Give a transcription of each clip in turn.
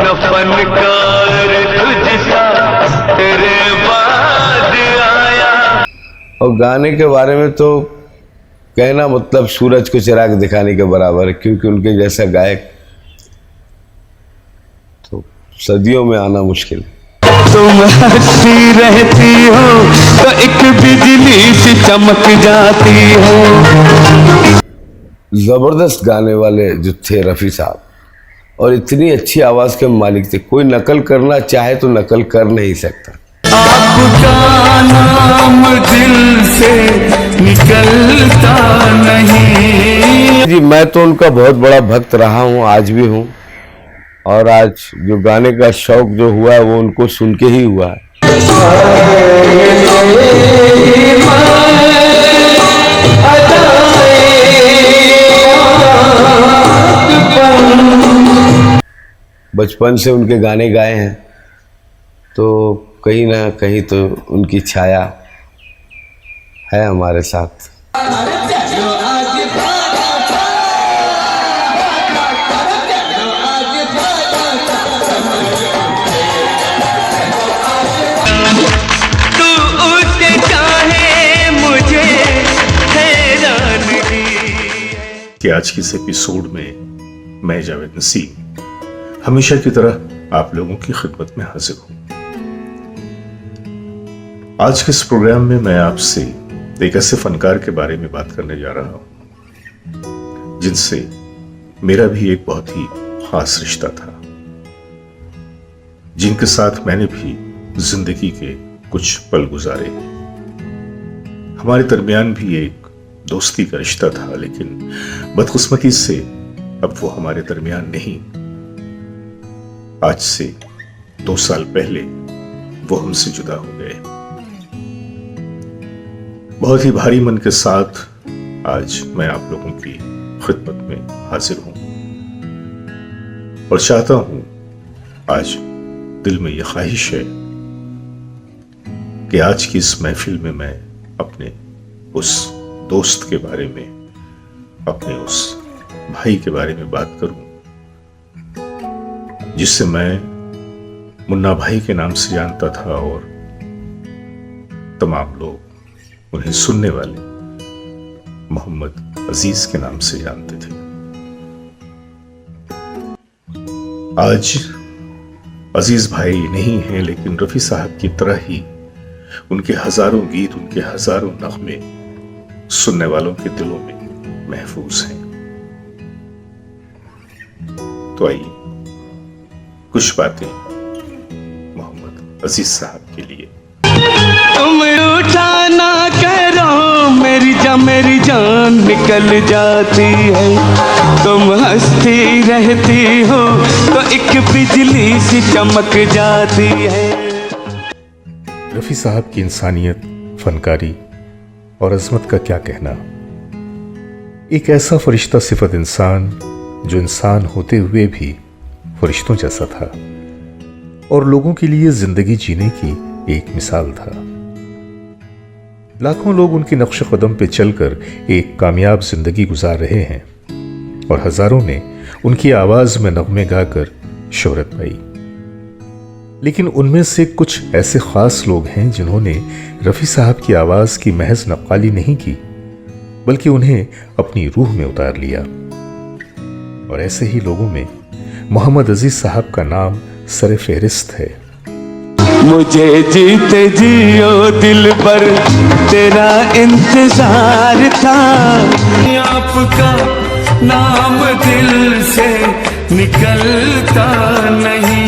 न फनकार तुझसा तेरे बाद आया। और गाने के बारे में तो कहना मतलब सूरज को चिराग दिखाने के बराबर है, क्योंकि उनके जैसा गायक तो सदियों में आना मुश्किल है। तुम हंसती रहती हो तो एक बिजली सी चमक जाती हो। जबरदस्त गाने वाले जो थे रफ़ी साहब, और इतनी अच्छी आवाज़ के मालिक थे, कोई नकल करना चाहे तो नकल कर नहीं सकता। आपका नाम दिल से निकलता नहीं। जी मैं तो उनका बहुत बड़ा भक्त रहा हूँ, आज भी हूँ, और आज जो गाने का शौक जो हुआ है वो उनको सुन के ही हुआ है। बचपन से उनके गाने गाए हैं, तो कहीं ना कहीं तो उनकी छाया है हमारे साथ। तू उसे चाहे मुझे हैरानगी। कि आज के इस एपिसोड में मैं जावेद नसीम हमेशा की तरह आप लोगों की खिदमत में हाजिर हूं। आज के इस प्रोग्राम में मैं आपसे एक ऐसे फनकार के बारे में बात करने जा रहा हूं जिनसे मेरा भी एक बहुत ही खास रिश्ता था, जिनके साथ मैंने भी जिंदगी के कुछ पल गुजारे। हमारे दरमियान भी एक दोस्ती का रिश्ता था, लेकिन बदकिस्मती से अब वो हमारे दरमियान नहीं। आज से 2 साल पहले वो हमसे जुदा हो गए। बहुत ही भारी मन के साथ आज मैं आप लोगों की खिदमत में हाजिर हूं और चाहता हूं, आज दिल में यह ख्वाहिश है कि आज की इस महफिल में मैं अपने उस दोस्त के बारे में, अपने उस भाई के बारे में बात करूं जिससे मैं मुन्ना भाई के नाम से जानता था और तमाम लोग उन्हें सुनने वाले मोहम्मद अजीज के नाम से जानते थे। आज अजीज भाई नहीं हैं, लेकिन रफी साहब की तरह ही उनके हजारों गीत, उनके हजारों नगमे सुनने वालों के दिलों में महफूज हैं। तो आइए कुछ बातें मोहम्मद अजीज साहब के लिए। तुम उठा ना करो मेरी जान निकल जाती है। तुम हंसती रहती हो तो एक बिजली सी चमक जाती है। रफी साहब की इंसानियत, फनकारी और अजमत का क्या कहना। एक ऐसा फरिश्ता सिफत इंसान जो इंसान होते हुए भी फरिश्तों जैसा था और लोगों के लिए जिंदगी जीने की एक मिसाल था। लाखों लोग उनकी नक्श कदम पे चलकर एक कामयाब जिंदगी गुजार रहे हैं और हजारों ने उनकी आवाज में नगमे गाकर शोहरत पाई। लेकिन उनमें से कुछ ऐसे खास लोग हैं जिन्होंने रफी साहब की आवाज की महज नक्काली नहीं की, बल्कि उन्हें अपनी रूह में उतार लिया। और ऐसे ही लोगों में मोहम्मद अजीज साहब का नाम सरे फहरिस्त है। मुझे जीते जियो दिल पर तेरा इंतजार था। आपका नाम दिल से निकलता नहीं।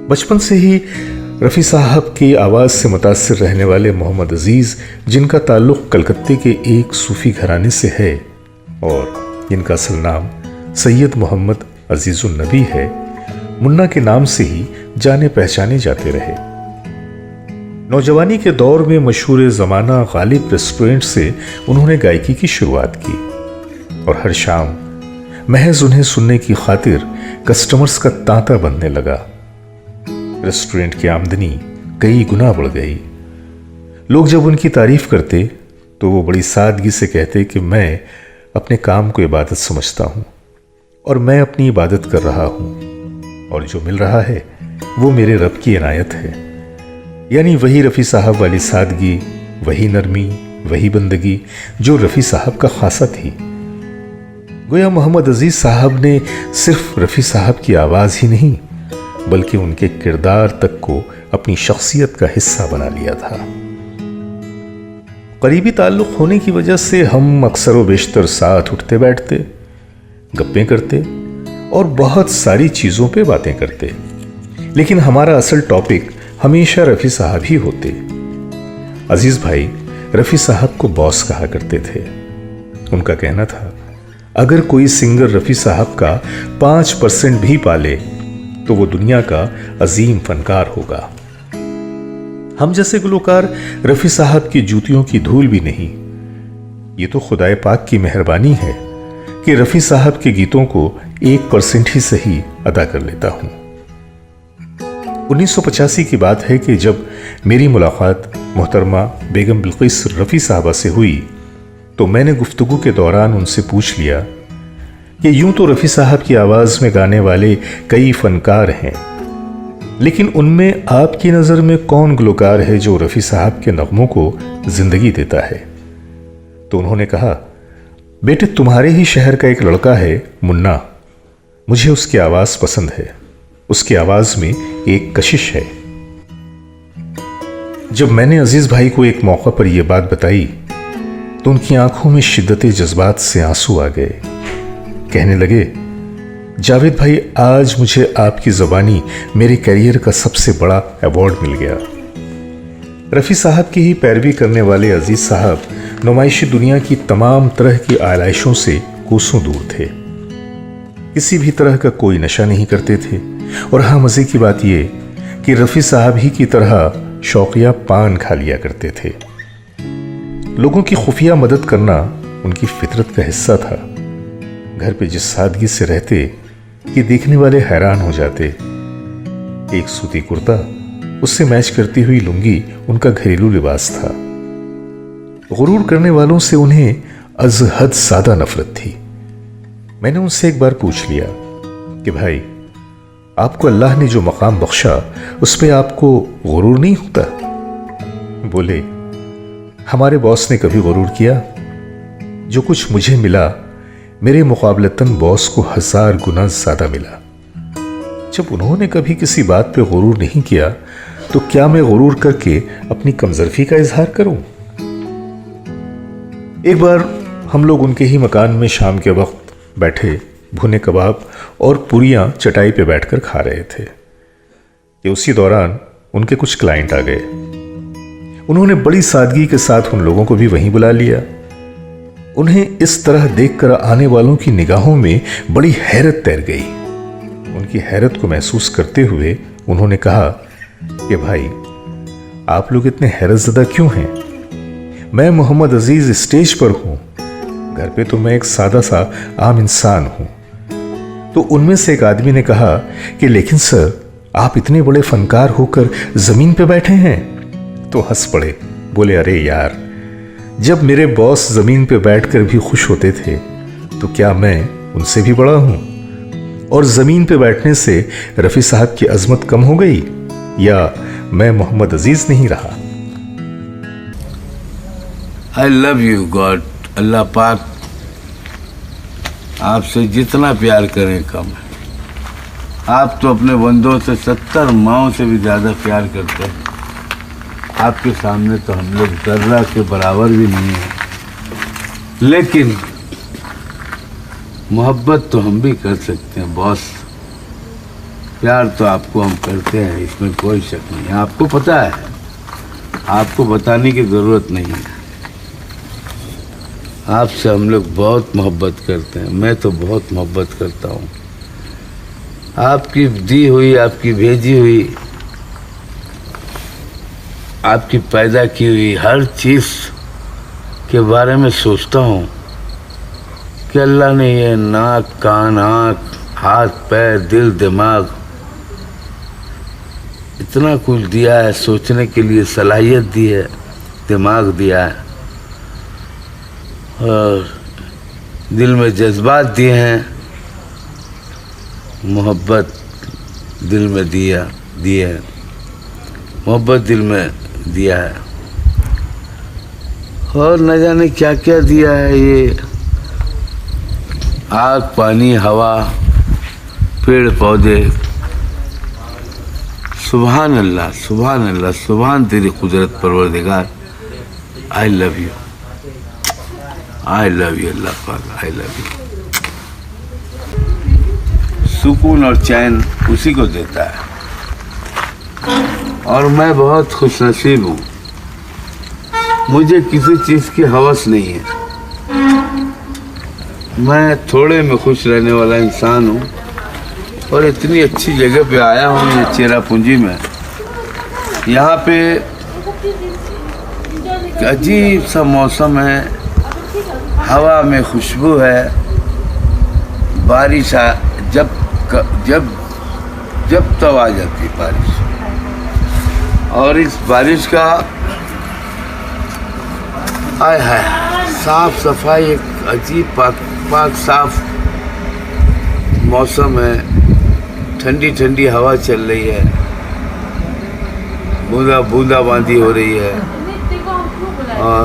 बचपन से ही रफ़ी साहब की आवाज़ से मुतासिर रहने वाले मोहम्मद अजीज़, जिनका ताल्लुक़ कलकत्ते के एक सूफ़ी घराने से है और जिनका असल नाम सैयद मोहम्मद अजीज़ुन नबी है, मुन्ना के नाम से ही जाने पहचाने जाते रहे। नौजवानी के दौर में मशहूर ज़माना गालिब रेस्टोरेंट से उन्होंने गायकी की शुरुआत की और हर शाम महज उन्हें सुनने की खातिर कस्टमर्स का तांता बनने लगा। रेस्टोरेंट की आमदनी कई गुना बढ़ गई। लोग जब उनकी तारीफ करते तो वो बड़ी सादगी से कहते कि मैं अपने काम को इबादत समझता हूँ और मैं अपनी इबादत कर रहा हूँ और जो मिल रहा है वो मेरे रब की इनायत है। यानी वही रफ़ी साहब वाली सादगी, वही नरमी, वही बंदगी जो रफ़ी साहब का खासा थी। गोया मोहम्मद अजीज साहब ने सिर्फ रफ़ी साहब की आवाज़ ही नहीं बल्कि उनके किरदार तक को अपनी शख्सियत का हिस्सा बना लिया था। करीबी ताल्लुक़ होने की वजह से हम अक्सर व बेशतर साथ उठते बैठते, गप्पें करते और बहुत सारी चीज़ों पे बातें करते, लेकिन हमारा असल टॉपिक हमेशा रफ़ी साहब ही होते। अजीज़ भाई रफ़ी साहब को बॉस कहा करते थे। उनका कहना था अगर कोई सिंगर रफ़ी साहब का 5% भी पाले तो वो दुनिया का अजीम फनकार होगा। हम जैसे गुलकार रफ़ी साहब की जूतियों की धूल भी नहीं। ये तो खुदाए पाक की मेहरबानी है कि रफ़ी साहब के गीतों को 1% ही सही अदा कर लेता हूं। 1985 की बात है कि जब मेरी मुलाकात मोहतरमा बेगम बिल्किस रफ़ी साहबा से हुई तो मैंने गुफ्तगू के दौरान उनसे पूछ लिया कि यूं तो रफ़ी साहब की आवाज़ में गाने वाले कई फनकार हैं, लेकिन उनमें आपकी नज़र में कौन गुलकार है जो रफ़ी साहब के नगमों को जिंदगी देता है? तो उन्होंने कहा बेटे तुम्हारे ही शहर का एक लड़का है मुन्ना, मुझे उसकी आवाज़ पसंद है, उसकी आवाज़ में एक कशिश है। जब मैंने अजीज़ भाई को एक मौका पर यह बात बताई तो उनकी आंखों में शिद्दत जज्बात से आंसू आ गए। कहने लगे जावेद भाई आज मुझे आपकी ज़बानी मेरे करियर का सबसे बड़ा अवार्ड मिल गया। रफ़ी साहब की ही पैरवी करने वाले अजीज़ साहब नुमाइशी दुनिया की तमाम तरह की आलाइशों से कोसों दूर थे। किसी भी तरह का कोई नशा नहीं करते थे और हाँ मज़े की बात यह कि रफ़ी साहब ही की तरह शौकिया पान खा लिया करते थे। लोगों की खुफिया मदद करना उनकी फितरत का हिस्सा था। घर पे जिस सादगी से रहते कि देखने वाले हैरान हो जाते। एक सूती कुर्ता, उससे मैच करती हुई लुंगी उनका घरेलू लिबास था। गुरूर करने वालों से उन्हें अज हद ज़्यादा नफरत थी। मैंने उनसे एक बार पूछ लिया कि भाई आपको अल्लाह ने जो मकाम बख्शा उस पर आपको गुरूर नहीं होता? बोले हमारे बॉस ने कभी गुरूर किया? जो कुछ मुझे मिला मेरे मुकाबलतन बॉस को 1000 गुना ज्यादा मिला। जब उन्होंने कभी किसी बात पे गुरूर नहीं किया तो क्या मैं गुरूर करके अपनी कमजोरी का इजहार करूं? एक बार हम लोग उनके ही मकान में शाम के वक्त बैठे भुने कबाब और पूरियां चटाई पे बैठकर खा रहे थे कि उसी दौरान उनके कुछ क्लाइंट आ गए। उन्होंने बड़ी सादगी के साथ उन लोगों को भी वहीं बुला लिया। उन्हें इस तरह देखकर आने वालों की निगाहों में बड़ी हैरत तैर गई। उनकी हैरत को महसूस करते हुए उन्होंने कहा कि भाई आप लोग इतने हैरतज़दा क्यों हैं? मैं मोहम्मद अजीज स्टेज पर हूं, घर पे तो मैं एक सादा सा आम इंसान हूं। तो उनमें से एक आदमी ने कहा कि लेकिन सर आप इतने बड़े फनकार होकर जमीन पे बैठे हैं। तो हंस पड़े, बोले अरे यार जब मेरे बॉस जमीन पे बैठकर भी खुश होते थे तो क्या मैं उनसे भी बड़ा हूं? और जमीन पे बैठने से रफ़ी साहब की अजमत कम हो गई या मैं मोहम्मद अजीज नहीं रहा? I love you God. Allah पाक आपसे जितना प्यार करें कम है। आप तो अपने बंदों से 70 माओं से भी ज़्यादा प्यार करते हैं। आपके सामने तो हम लोग जर्रा के बराबर भी नहीं हैं, लेकिन मोहब्बत तो हम भी कर सकते हैं बॉस। प्यार तो आपको हम करते हैं, इसमें कोई शक नहीं है। आपको पता है, आपको बताने की ज़रूरत नहीं है। आपसे हम लोग बहुत मोहब्बत करते हैं। मैं तो बहुत मोहब्बत करता हूँ। आपकी दी हुई, आपकी भेजी हुई आपकी पैदा की हुई हर चीज़ के बारे में सोचता हूँ कि अल्लाह ने ये नाक, कान, आँख, हाथ, पैर, दिल, दिमाग इतना कुछ दिया है, सोचने के लिए सलाहियत दी है, दिमाग दिया है और दिल में जज्बात दिए हैं, मोहब्बत दिल में दिए हैं, मोहब्बत दिल में दिया है और न जाने क्या क्या दिया है। ये आग, पानी, हवा, पेड़ पौधे, सुभान अल्लाह, सुभान अल्लाह, सुभान तेरी कुदरत परवरदिगार। I love you, I love you Allah पाक, आई लव यू। सुकून और चैन उसी को देता है और मैं बहुत खुशनसीब हूँ, मुझे किसी चीज़ की हवस नहीं है। मैं थोड़े में खुश रहने वाला इंसान हूँ और इतनी अच्छी जगह पे आया हूँ, ये चेरापूंजी में। यहाँ पे अजीब सा मौसम है, हवा में खुशबू है, बारिश जब तब आ जाती है बारिश और इस बारिश का आय है साफ सफाई, एक अजीब पाक साफ मौसम है, ठंडी ठंडी हवा चल रही है, बूंदाबांदी हो रही है और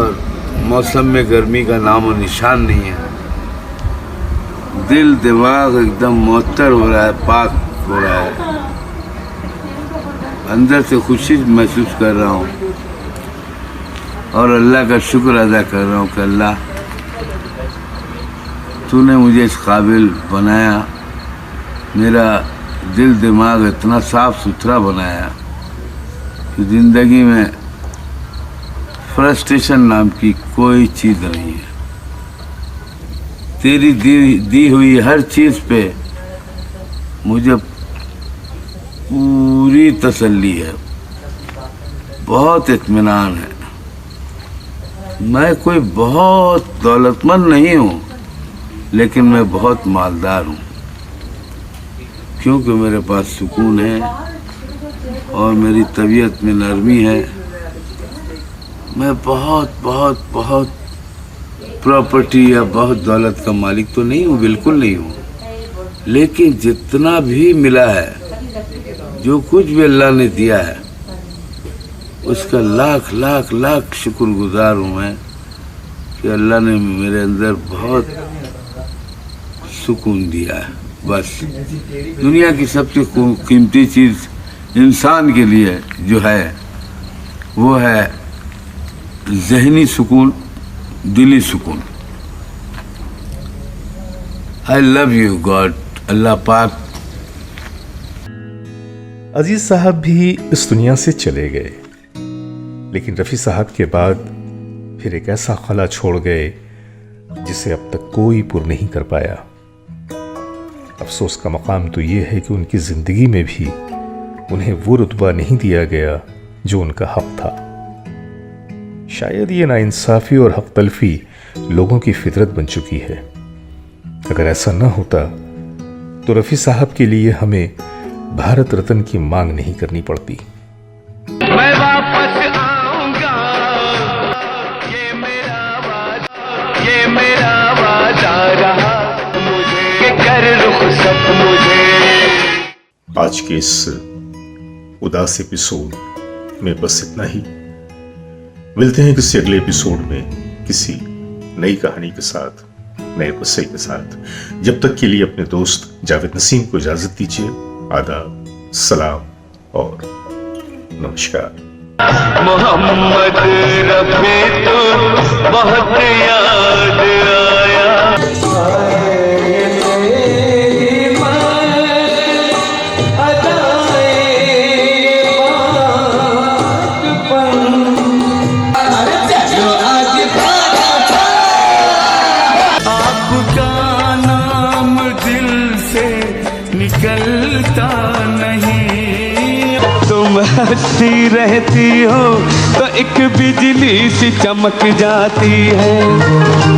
मौसम में गर्मी का नामो निशान नहीं है। दिल दिमाग एकदम मुअत्तर हो रहा है, पाक हो रहा है, अंदर से खुशी महसूस कर रहा हूँ और अल्लाह का शुक्र अदा कर रहा हूँ कि अल्लाह तूने मुझे इस काबिल बनाया, मेरा दिल दिमाग इतना साफ सुथरा बनाया कि ज़िंदगी में फ्रस्ट्रेशन नाम की कोई चीज़ नहीं है। तेरी दी हुई हर चीज़ पे मुझे पूरी तसल्ली है, बहुत इत्मीनान है। मैं कोई बहुत दौलतमंद नहीं हूँ लेकिन मैं बहुत मालदार हूँ क्योंकि मेरे पास सुकून है और मेरी तबीयत में नरमी है। मैं बहुत बहुत बहुत प्रॉपर्टी या बहुत दौलत का मालिक तो नहीं हूँ, बिल्कुल नहीं हूँ, लेकिन जितना भी मिला है, जो कुछ भी अल्लाह ने दिया है, उसका लाख लाख लाख शुक्रगुजार हूँ मैं कि अल्लाह ने मेरे अंदर बहुत सुकून दिया है। बस दुनिया की सबसे कीमती चीज़ इंसान के लिए जो है वो है ज़हनी सुकून, दिली सुकून। आई लव यू गॉड, अल्लाह पाक। अजीज साहब भी इस दुनिया से चले गए, लेकिन रफ़ी साहब के बाद फिर एक ऐसा खला छोड़ गए जिसे अब तक कोई पूर्ण नहीं कर पाया। अफसोस का मकाम तो ये है कि उनकी ज़िंदगी में भी उन्हें वो रुतबा नहीं दिया गया जो उनका हक था। शायद ये नाइंसाफ़ी और हक तलफी लोगों की फितरत बन चुकी है। अगर ऐसा न होता तो रफ़ी साहब के लिए हमें भारत रत्न की मांग नहीं करनी पड़ती। मैं वापस आऊंगा, ये मेरा वादा रहा, मुझे कर रुखसत मुझे। आज के इस उदास एपिसोड में बस इतना ही। मिलते हैं किसी अगले एपिसोड में किसी नई कहानी के साथ, नए किस्से के साथ। जब तक के लिए अपने दोस्त जावेद नसीम को इजाजत दीजिए। आदाब, सलाम और नमस्कार। मोहम्मद रफ़ी तो बहुत याद आया। आपका नाम दिल से निकलता नहीं, तुम्हारे हंसती रहती हो तो एक बिजली सी चमक जाती है।